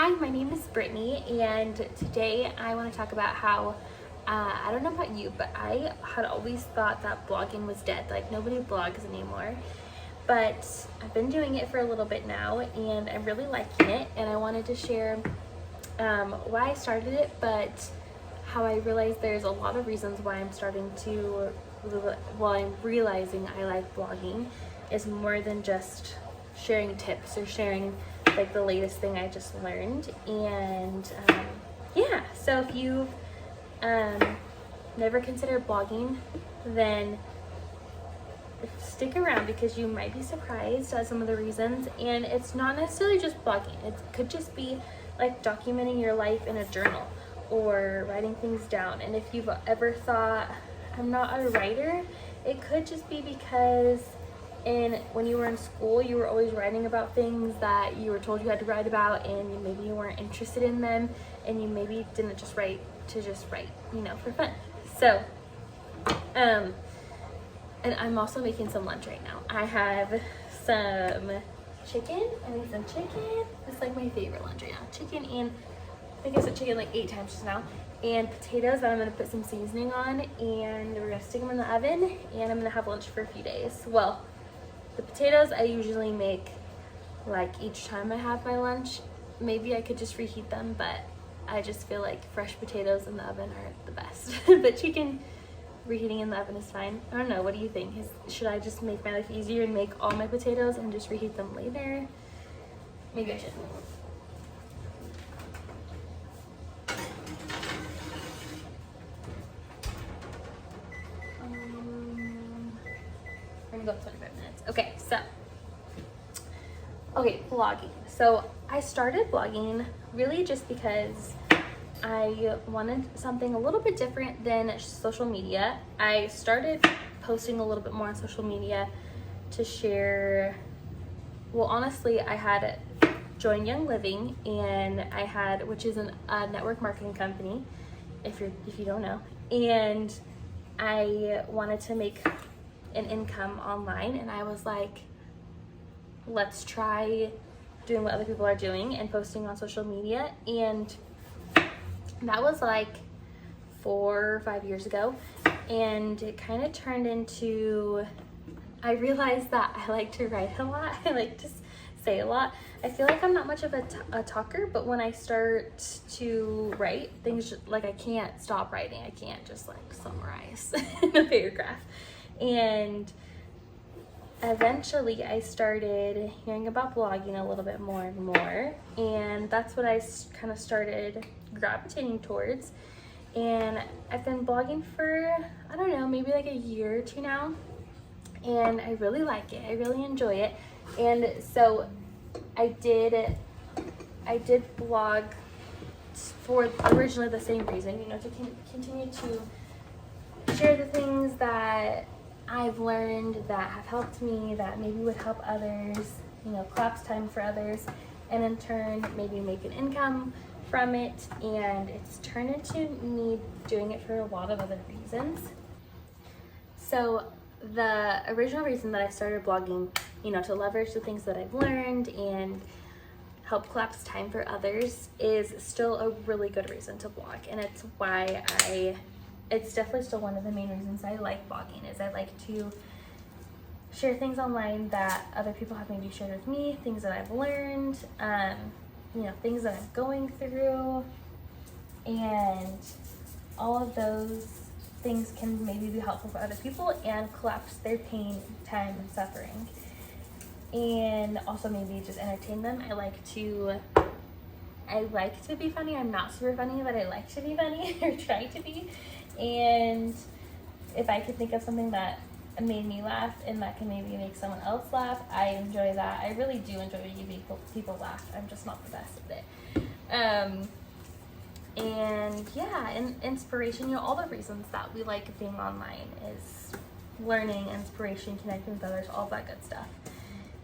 Hi, my name is Brittany, and today I want to talk about how, I don't know about you, but I had always thought that blogging was dead. Like, nobody blogs anymore. But I've been doing it for a little bit now, and I'm really liking it, and I wanted to share why I started it, but how I realized there's a lot of reasons why I'm starting to, well, I'm realizing I like blogging is more than just sharing tips or sharing like the latest thing I just learned. And yeah, so if you've never considered blogging, then stick around because you might be surprised at some of the reasons. And it's not necessarily just blogging, it could just be like documenting your life in a journal or writing things down. And if you've ever thought, I'm not a writer, it could just be because when you were in school, you were always writing about things that you were told you had to write about, and maybe you weren't interested in them, and you maybe didn't just write to just write, for fun. So, and I'm also making some lunch right now. I have some chicken. I made some chicken. It's like my favorite lunch right now. Chicken, and I think I said chicken like 8 times just now. And potatoes that I'm gonna put some seasoning on, and we're gonna stick them in the oven, and I'm gonna have lunch for a few days. Well, the potatoes I usually make like each time I have my lunch. Maybe I could just reheat them, but I just feel like fresh potatoes in the oven are the best. But chicken reheating in the oven is fine. I don't know, what do you think? Should I just make my life easier and make all my potatoes and just reheat them later? Maybe I should. I'm gonna go 25 minutes. Okay, blogging. So I started blogging really just because I wanted something a little bit different than social media. I started posting a little bit more on social media to share, well, honestly, I had joined Young Living, and which is a network marketing company, if you don't know, and I wanted to make an income online, and I was like, let's try doing what other people are doing and posting on social media. And that was like 4 or 5 years ago, and it kind of turned into, I realized that I like to write a lot. I like to say a lot. I feel like I'm not much of a talker, but when I start to write things, like I can't stop writing. I can't just like summarize in a paragraph. And eventually I started hearing about blogging a little bit more and more, and that's what I kind of started gravitating towards. And I've been blogging for, I don't know, maybe like a year or 2 now, and I really like it. I really enjoy it. And so I did blog for originally the same reason, to continue to share the things that I've learned that have helped me, that maybe would help others, collapse time for others, and in turn maybe make an income from it. And it's turned into me doing it for a lot of other reasons. So the original reason that I started blogging, to leverage the things that I've learned and help collapse time for others, is still a really good reason to blog. And it's why it's definitely still one of the main reasons I like blogging, is I like to share things online that other people have maybe shared with me, things that I've learned, things that I'm going through, and all of those things can maybe be helpful for other people and collapse their pain, time, and suffering. And also maybe just entertain them. I like to be funny. I'm not super funny, but I like to be funny, or try to be. And if I could think of something that made me laugh and that can maybe make someone else laugh, I enjoy that. I really do enjoy making people laugh. I'm just not the best at it. And yeah, and inspiration, all the reasons that we like being online is learning, inspiration, connecting with others, all that good stuff.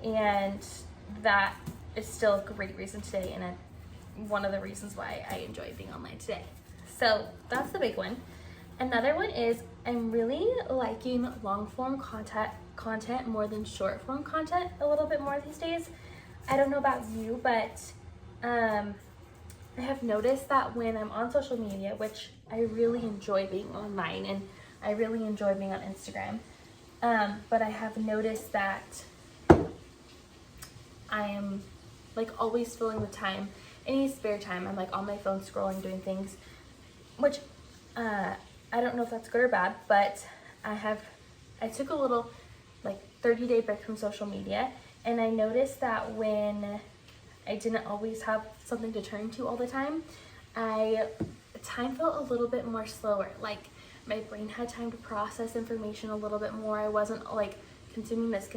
And that is still a great reason today, and one of the reasons why I enjoy being online today. So that's the big one. Another one is I'm really liking long form content more than short form content a little bit more these days. I don't know about you, but I have noticed that when I'm on social media, which I really enjoy being online and I really enjoy being on Instagram, but I have noticed that I am like always filling the time, any spare time, I'm like on my phone scrolling, doing things, which I don't know if that's good or bad, but I took a little like 30-day break from social media, and I noticed that when I didn't always have something to turn to all the time, time felt a little bit more slower. Like my brain had time to process information a little bit more. I wasn't like consuming this,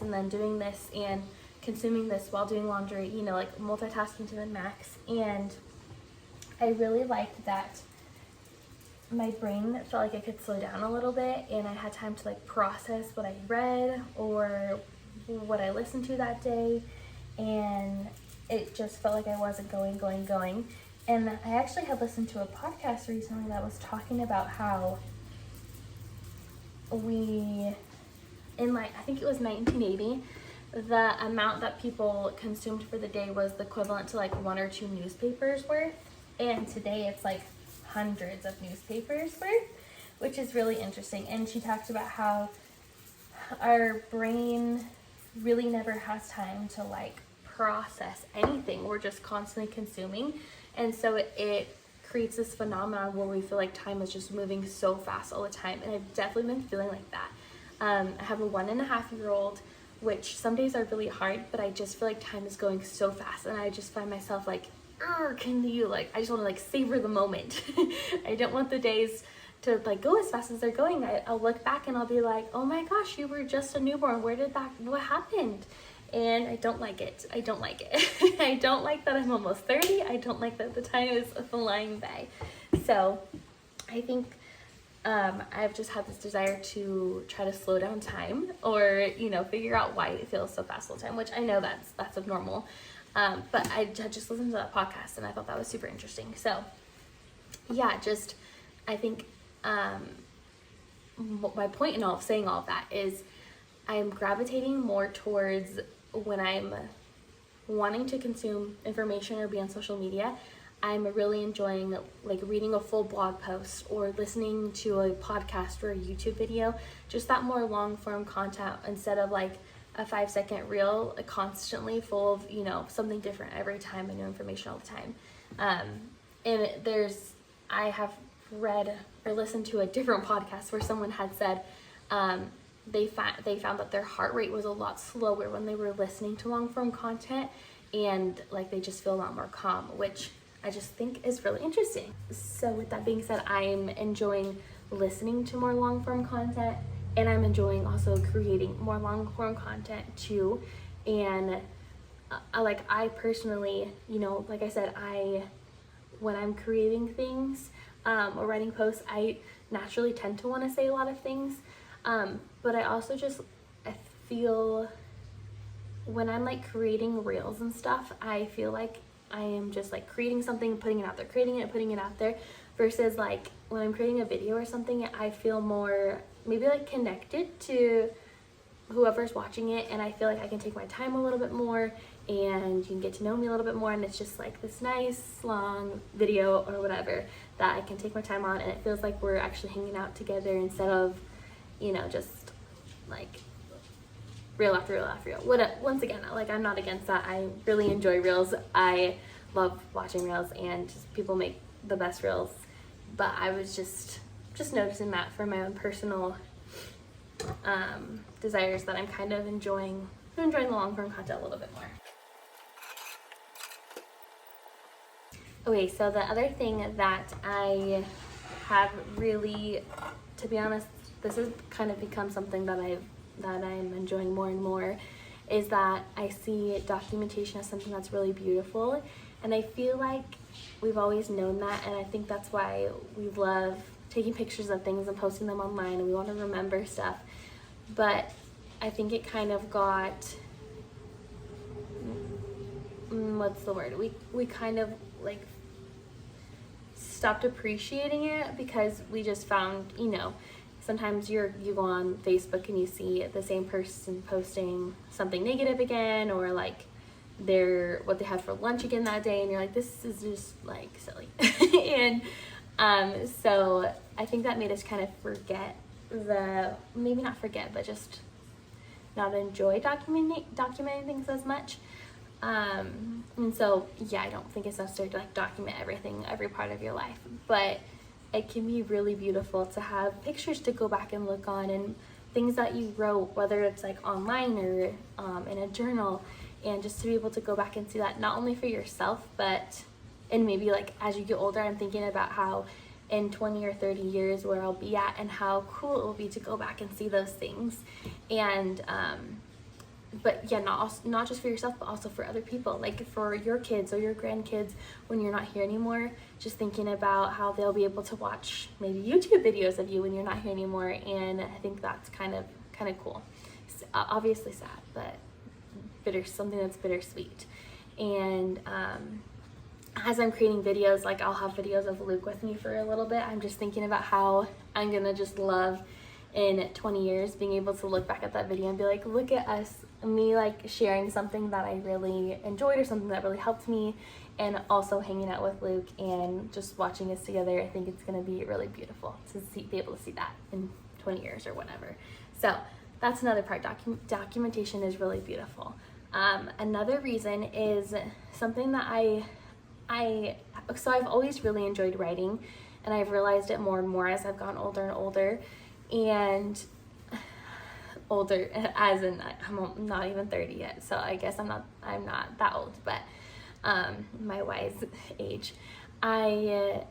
and then doing this and consuming this while doing laundry, you know, like multitasking to the max. And I really liked that my brain felt like it could slow down a little bit, and I had time to like process what I read or what I listened to that day, and it just felt like I wasn't going. And I actually had listened to a podcast recently that was talking about how I think it was 1980, the amount that people consumed for the day was the equivalent to like 1 or 2 newspapers worth, and today it's like hundreds of newspapers worth, which is really interesting. And she talked about how our brain really never has time to like process anything. We're just constantly consuming, and so it creates this phenomenon where we feel like time is just moving so fast all the time. And I've definitely been feeling like that. I have a 1.5-year-old, which some days are really hard, but I just feel like time is going so fast, and I just find myself like, I just want to like savor the moment. I don't want the days to like go as fast as they're going. I'll look back and I'll be like, oh my gosh, you were just a newborn. What happened? And I don't like it. I don't like that I'm almost 30. I don't like that the time is flying by. So I think I've just had this desire to try to slow down time, or, you know, figure out why it feels so fast all the time, which I know that's abnormal. But I just listened to that podcast and I thought that was super interesting. So yeah, I think my point in saying all of that is I'm gravitating more towards when I'm wanting to consume information or be on social media, I'm really enjoying like reading a full blog post or listening to a podcast or a YouTube video, just that more long form content instead of like a 5-second reel constantly full of, you know, something different every time and new information all the time. And I have read or listened to a different podcast where someone had said they found that their heart rate was a lot slower when they were listening to long form content, and like they just feel a lot more calm, which I just think is really interesting. So with that being said, I'm enjoying listening to more long form content, and I'm enjoying also creating more long form content too. And I personally, you know, like I said, when I'm creating things or writing posts, I naturally tend to want to say a lot of things. But I also I feel when I'm like creating reels and stuff, I feel like I am just like creating something, putting it out there, putting it out there, versus like when I'm creating a video or something, I feel more maybe like connected to whoever's watching it, and I feel like I can take my time a little bit more and you can get to know me a little bit more, and it's just like this nice long video or whatever that I can take my time on, and it feels like we're actually hanging out together instead of, you know, just like reel after reel after reel. Once again, like I'm not against that. I really enjoy reels. I love watching reels, and just people make the best reels. But I was just noticing that for my own personal desires, that I'm kind of enjoying the long form content a little bit more. Okay, so the other thing that I have really, to be honest, this has kind of become something that I'm enjoying more and more, is that I see documentation as something that's really beautiful, and I feel like we've always known that, and I think that's why we love taking pictures of things and posting them online, and we want to remember stuff. But I think it kind of got, what's the word? We kind of like stopped appreciating it because we just found, you know, sometimes you go on Facebook and you see the same person posting something negative again, or like, what they had for lunch again that day, and you're like, this is just like silly. And so I think that made us kind of forget maybe not forget, but just not enjoy documenting things as much. And so yeah, I don't think it's necessary to like document everything, every part of your life, but it can be really beautiful to have pictures to go back and look on, and things that you wrote, whether it's like online or in a journal, and just to be able to go back and see that, not only for yourself, but and maybe like as you get older, I'm thinking about how in 20 or 30 years where I'll be at, and how cool it will be to go back and see those things. And but yeah, not just for yourself, but also for other people, like for your kids or your grandkids when you're not here anymore. Just thinking about how they'll be able to watch maybe YouTube videos of you when you're not here anymore, and I think that's kind of cool. It's obviously sad, but something that's bittersweet. And as I'm creating videos, like I'll have videos of Luke with me for a little bit. I'm just thinking about how I'm gonna just love in 20 years being able to look back at that video and be like, look at us, me like sharing something that I really enjoyed or something that really helped me, and also hanging out with Luke and just watching us together. I think it's gonna be really beautiful to be able to see that in 20 years or whatever. So that's another part. Documentation is really beautiful. Another reason is something that so I've always really enjoyed writing, and I've realized it more and more as I've gotten older and older, and older as in I'm not even 30 yet, so I guess I'm not that old, but my wise age. I've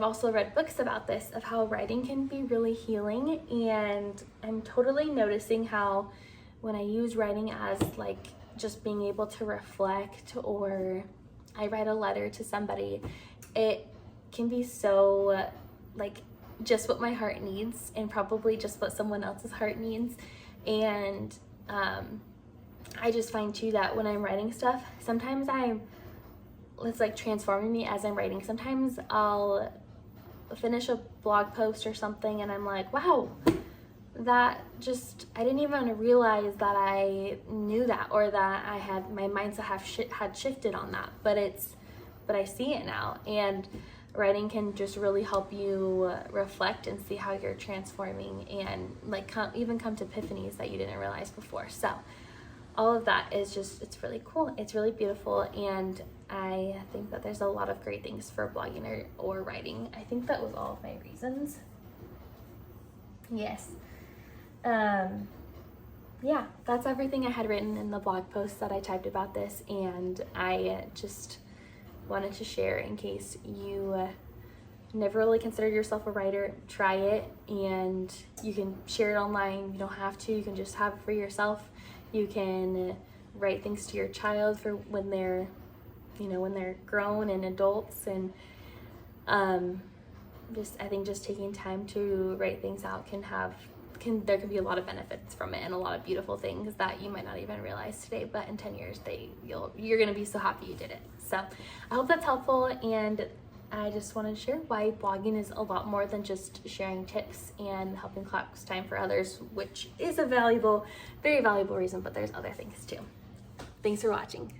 also read books about this, of how writing can be really healing, and I'm totally noticing how when I use writing as like just being able to reflect, or I write a letter to somebody, it can be so like just what my heart needs, and probably just what someone else's heart needs. And I just find too that when I'm writing stuff, sometimes it's like transforming me as I'm writing. Sometimes I'll finish a blog post or something and I'm like, wow, I didn't even realize that I knew that, or that my mindset had shifted on that, but I see it now. And writing can just really help you reflect and see how you're transforming, and like even come to epiphanies that you didn't realize before. So all of that is it's really cool. It's really beautiful. And I think that there's a lot of great things for blogging or writing. I think that was all of my reasons. Yes. Yeah, that's everything I had written in the blog post that I typed about this, and I just wanted to share in case you never really considered yourself a writer. Try it, and you can share it online. You don't have to. You can just have it for yourself. You can write things to your child for when they're grown and adults, and I think just taking time to write things out there can be a lot of benefits from it, and a lot of beautiful things that you might not even realize today, but in 10 years you're gonna be so happy you did it. So I hope that's helpful, and I just wanted to share why blogging is a lot more than just sharing tips and helping collapse time for others, which is a very valuable reason, but there's other things too. Thanks for watching.